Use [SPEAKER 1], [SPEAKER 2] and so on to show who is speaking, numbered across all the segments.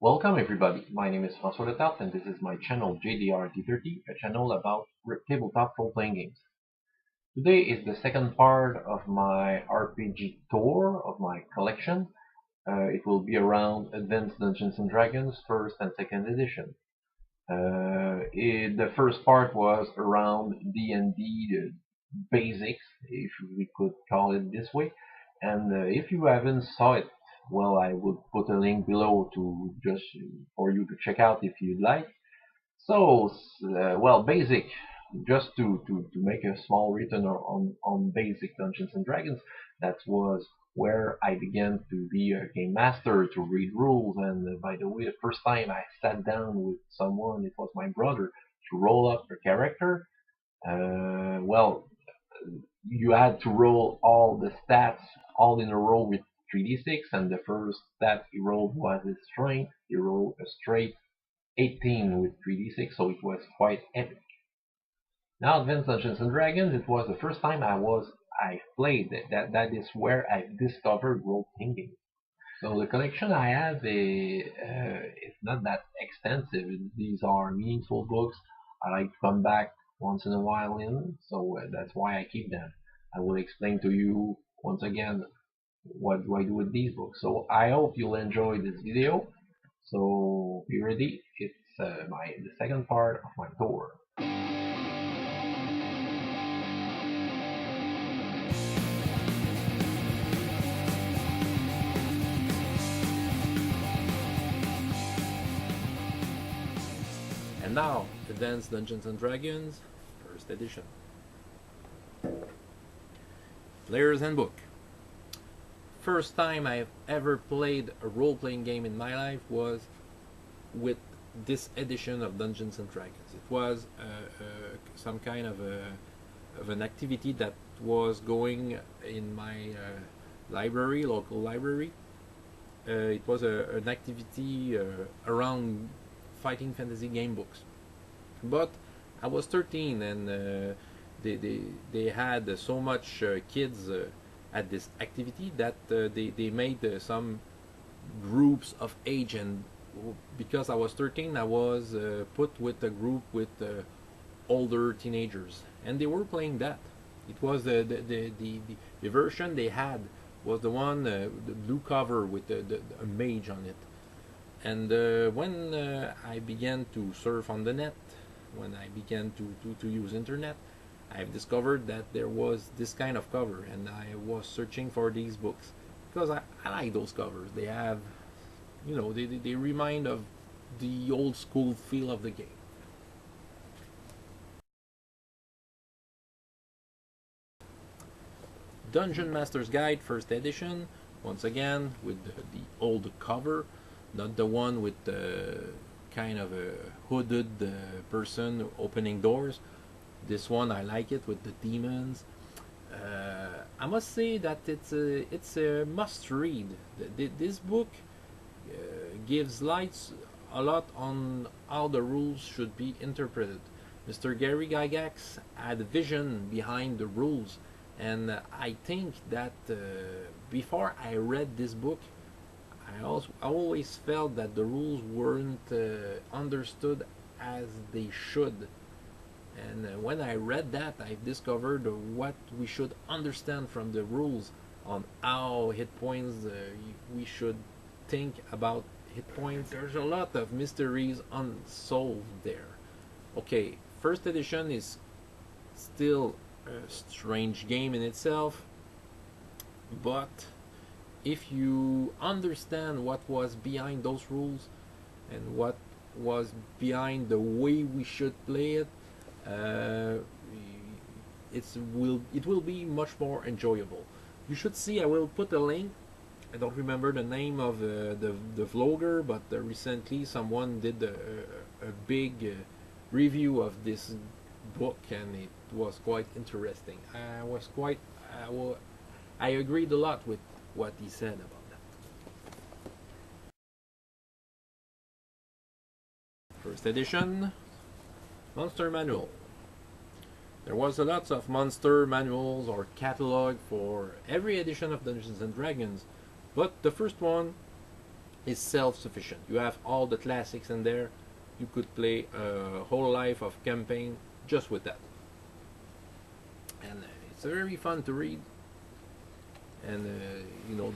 [SPEAKER 1] Welcome everybody, my name is François Letarte and this is my channel JDR-D30, a channel about tabletop role-playing games. Today is the second part of my RPG tour of my collection. It will be around Advanced Dungeons & Dragons 1st and 2nd edition. The first part was around D&D basics, if we could call it this way. And if you haven't saw it, well, I would put a link below to just for you to check out if you'd like. So, well, basic, just to make a small return on basic Dungeons and Dragons. That was where I began to be a game master, to read rules. And by the way, the first time I sat down with someone, it was my brother, to roll up a character. Well, you had to roll all the stats all in a row with 3d6, and the first stat he rolled was his strength. He rolled a straight 18 with 3d6, so it was quite epic. Now, Advanced Dungeons and Dragons, it was the first time I played it. That is where I discovered role-playing games. So the collection I have is not that extensive. These are meaningful books. I like to come back once in a while in, so that's why I keep them. I will explain to you once again what do I do with these books. So I hope you'll enjoy this video. So be ready. It's the second part of my tour. And now, Advanced Dungeons & Dragons, 1st edition. Player's Handbook. First time I've ever played a role-playing game in my life was with this edition of Dungeons & Dragons. It was some kind of an activity that was going in my library, local library. It was an activity around fighting fantasy game books, but I was 13 and they had so much kids at this activity that they made some groups of age, and because I was 13 I was put with a group with older teenagers, and they were playing that. It was the version they had was the one, the blue cover with a mage on it. And when I began to surf on the net, when I began to use internet, I've discovered that there was this kind of cover, and I was searching for these books because I like those covers. They have, you know, they remind of the old school feel of the game. Dungeon Master's Guide 1st edition, once again with the old cover, not the one with the kind of a hooded person opening doors. This one I like it with the demons. I must say that it's a must read. This book gives lights a lot on how the rules should be interpreted. Mr. Gary Gygax had a vision behind the rules, and I think that before I read this book, I always felt that the rules weren't understood as they should. And when I read that, I discovered what we should understand from the rules on how hit points, we should think about hit points. There's a lot of mysteries unsolved there. Okay, 1st edition is still a strange game in itself, but if you understand what was behind those rules and what was behind the way we should play it, it will be much more enjoyable. You should see, I will put a link. I don't remember the name of the vlogger, but recently someone did a big review of this book, and it was quite interesting. I agreed a lot with what he said about that. 1st edition, Monster Manual. There was a lot of monster manuals or catalog for every edition of Dungeons and Dragons, but the first one
[SPEAKER 2] is self-sufficient. You have all the classics in there. You could play a whole life of campaign just with that. And it's very fun to read. And you know,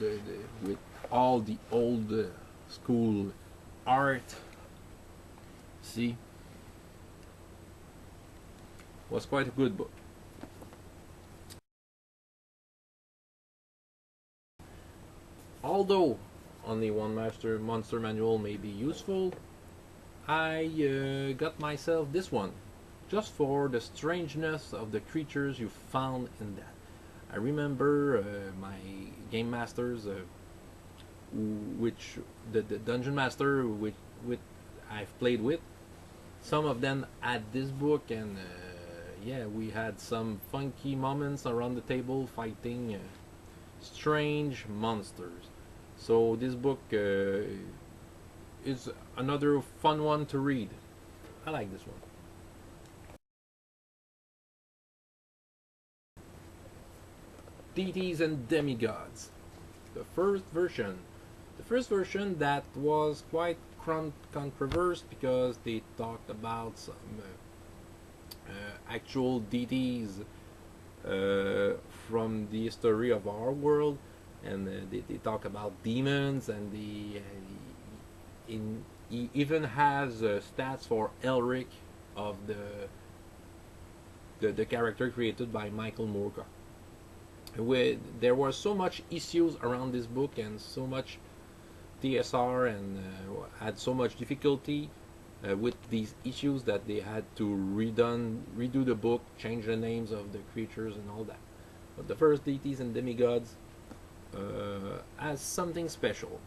[SPEAKER 2] with all the old school art, see, was quite a good book. Although only one monster manual may be useful, I got myself this one, just for the strangeness of the creatures you found in that. I remember my game masters, which the dungeon master with I've played with. Some of them had this book, and yeah, we had some funky moments around the table fighting strange monsters. So this book is another fun one to read. I like this one. Deities and Demigods. The first version. The first version that was quite controversial because they talked about some actual deities from the history of our world, and they talk about demons, and he even has stats for Elric of the character created by Michael Moorcock. There were so much issues around this book and so much TSR, and had so much difficulty with these issues that they had to redo the book, change the names of the creatures and all that. But the first Deities and Demigods has something special.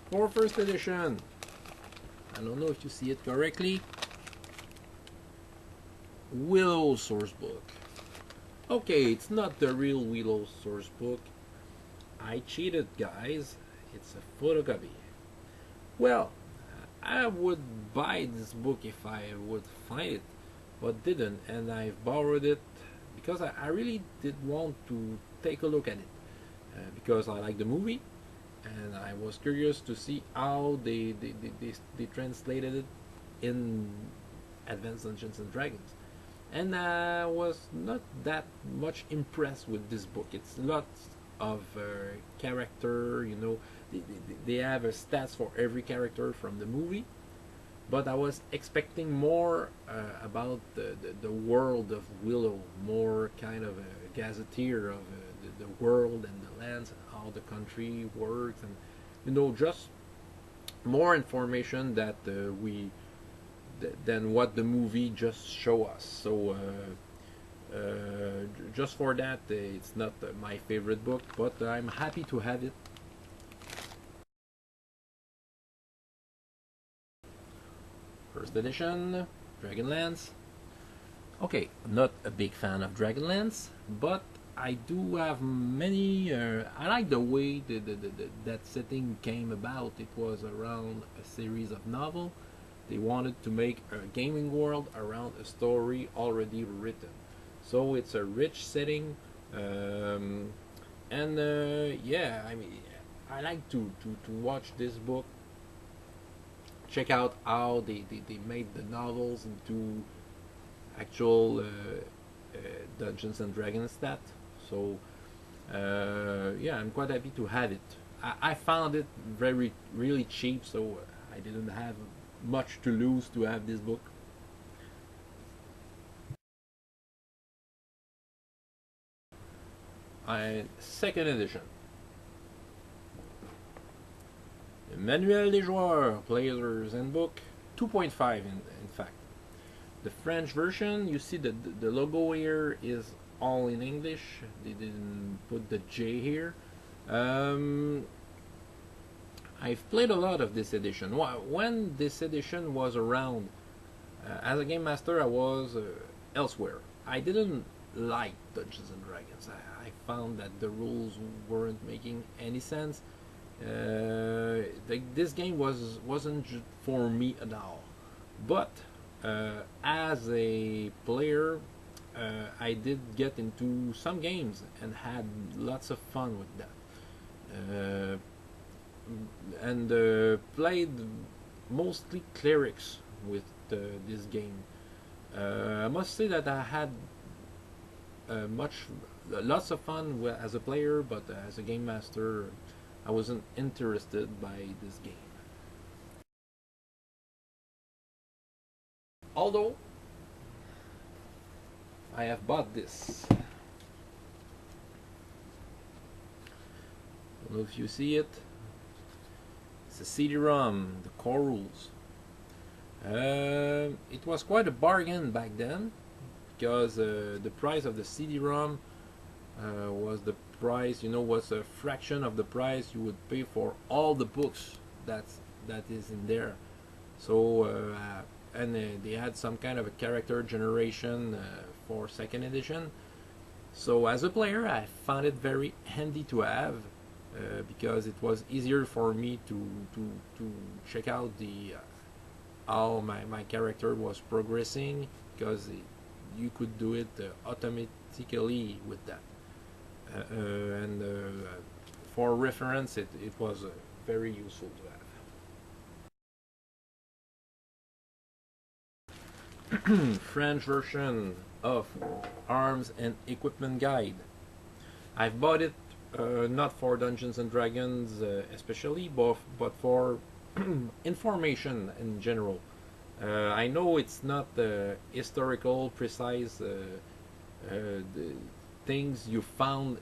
[SPEAKER 2] For first edition, I don't know if you see it correctly, Willow source book. Okay, it's not the real Willow source book. I cheated, guys. It's a photocopy. Well, I would buy this book if I would find it, but didn't, and I borrowed it because I really did want to take a look at it, because I like the movie, and I was curious to see how they translated it in Advanced Dungeons and Dragons. And I was not that much impressed with this book. It's lots of character, you know. They have a stats for every character from the movie, but I was expecting more about the world of Willow, more kind of a gazetteer of the world and the lands and how the country works, and you know, just more information that than what the movie just show us. So just for that, it's not my favorite book, but I'm happy to have it. First edition, Dragonlance. Okay, not a big fan of Dragonlance, but I do have many. I like the way that setting came about. It was around a series of novels. They wanted to make a gaming world around a story already written. So it's a rich setting, and yeah, I mean, I like to watch this book, check out how they made the novels into actual Dungeons and Dragons stat. So yeah, I'm quite happy to have it. I found it really cheap, so I didn't have much to lose to have this book. Second edition. Manuel des Joueurs, Player's Handbook, 2.5 in fact. The French version, you see the logo here is all in English. They didn't put the J here. I've played a lot of this edition. When this edition was around, as a game master, I was elsewhere. I didn't like Dungeons and Dragons. I found that the rules weren't making any sense. This game wasn't for me at all. But as a player, I did get into some games and had lots of fun with that. Uh, and played mostly clerics with this game. I must say that I had lots of fun as a player, but as a game master, I wasn't interested by this game. Although I have bought this. I don't know if you see it. It's a CD-ROM, the core rules. It was quite a bargain back then because the price of the CD-ROM was the price, was a fraction of the price you would pay for all the books that is in there. So and they had some kind of a character generation for second edition. So as a player, I found it very handy to have because it was easier for me to check out the how my character was progressing because you could do it automatically with that. And for reference, it was very useful to have. French version of Arms and Equipment Guide. I've bought it not for Dungeons and Dragons especially, but for information in general. I know it's not historical, precise things you find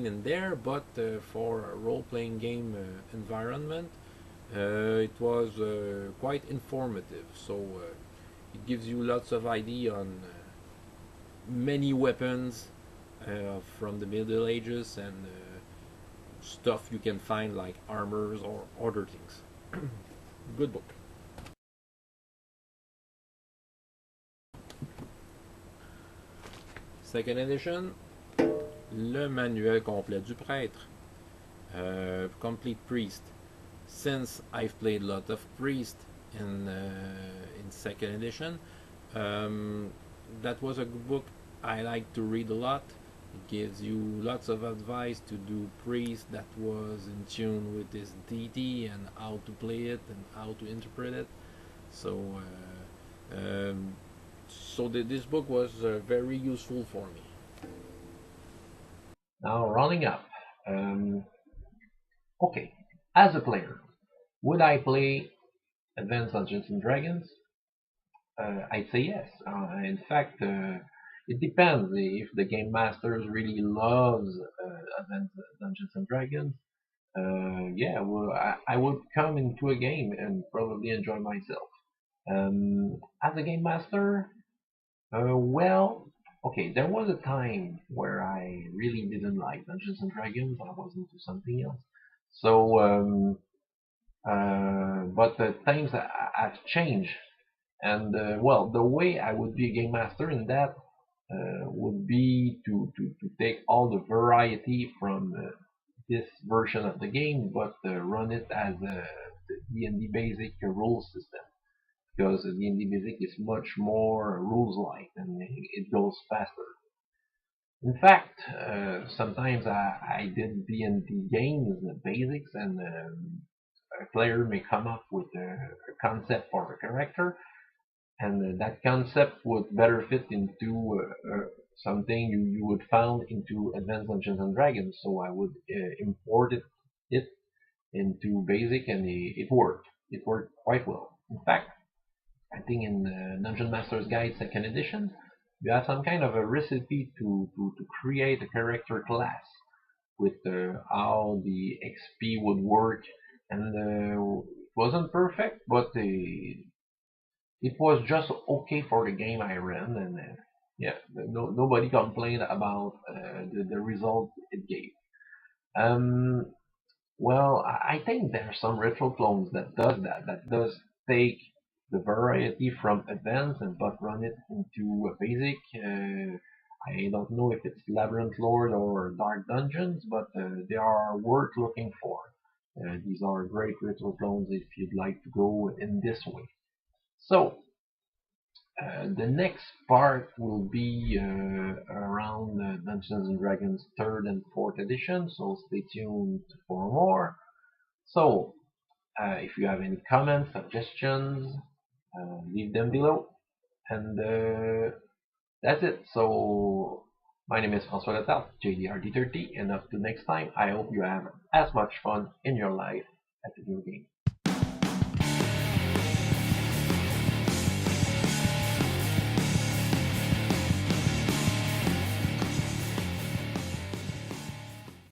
[SPEAKER 2] in there, but for a role-playing game environment, it was quite informative. So it gives you lots of idea on many weapons from the Middle Ages and stuff you can find like armors or other things. Good book. Second edition, le manuel complet du prêtre, complete priest. Since I've played a lot of priest in second edition, that was a book I like to read a lot. It gives you lots of advice to do priest that was in tune with this deity and how to play it and how to interpret it. So this book was very useful for me.
[SPEAKER 1] Now, running up. Okay, as a player, would I play Advanced Dungeons and Dragons? I'd say yes. In fact, it depends if the game master really loves Advanced Dungeons and Dragons. Yeah, well, I would come into a game and probably enjoy myself. As a game master, well, okay, there was a time where I really didn't like Dungeons and Dragons. I was into something else. So, but things have changed, and well, the way I would be a game master in that would be to take all the variety from this version of the game, but run it as a D&D basic rule system because D&D Basic is much more rules-like and it goes faster. In fact, sometimes I did D&D games, the basics, and a player may come up with a concept for a character, and that concept would better fit into something you would found into Advanced Dungeons and Dragons. So I would import it into Basic, and it worked. It worked quite well. In fact, I think in Dungeon Master's Guide Second Edition, you have some kind of a recipe to create a character class with how the XP would work, and it wasn't perfect, but it was just okay for the game I ran, and yeah, nobody complained about the result it gave. Um, well, I think there are some retro clones that does that. That does take the variety from advanced and but run it into a basic. I don't know if it's Labyrinth Lord or Dark Dungeons, but they are worth looking for. These are great retro clones if you'd like to go in this way. So, The next part will be around Dungeons and Dragons 3rd and 4th edition, so stay tuned for more. So, if you have any comments, suggestions, leave them below. And that's it. So, my name is François Letarte, JDR D30, and up to next time, I hope you have as much fun in your life at the video game.